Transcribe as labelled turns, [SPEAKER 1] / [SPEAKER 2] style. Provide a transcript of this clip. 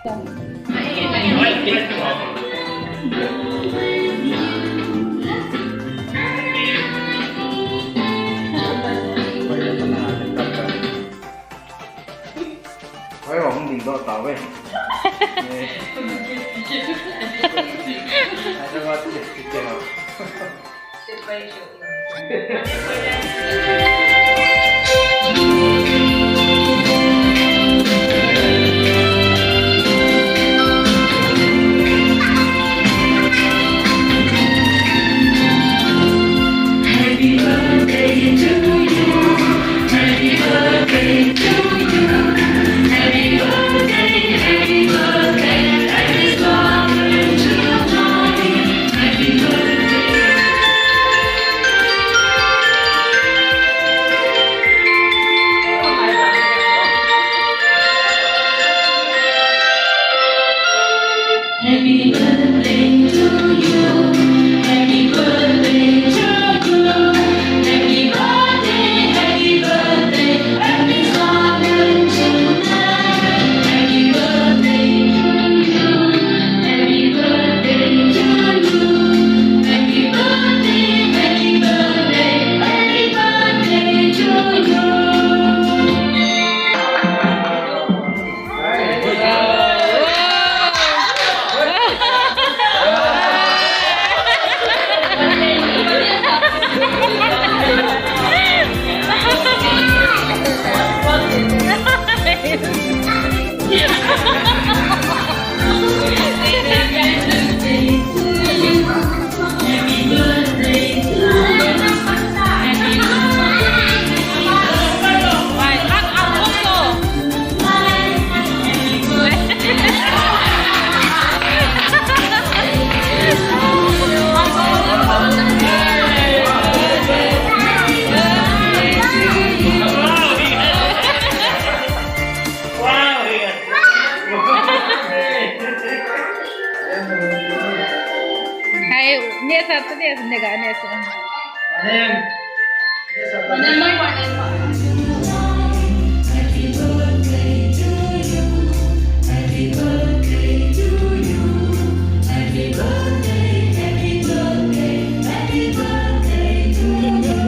[SPEAKER 1] Ay, không nhìn đâu tao về.
[SPEAKER 2] Happy birthday to you. Happy birthday to you. Happy birthday, happy birthday, happy birthday tonight. Happy birthday to you. Happy birthday to you. Happy birthday, happy birthday, happy birthday to you.
[SPEAKER 3] Satu dia sendiri nesa.
[SPEAKER 2] Happy birthday to you. Happy birthday to you. Happy birthday, happy birthday, happy birthday to you.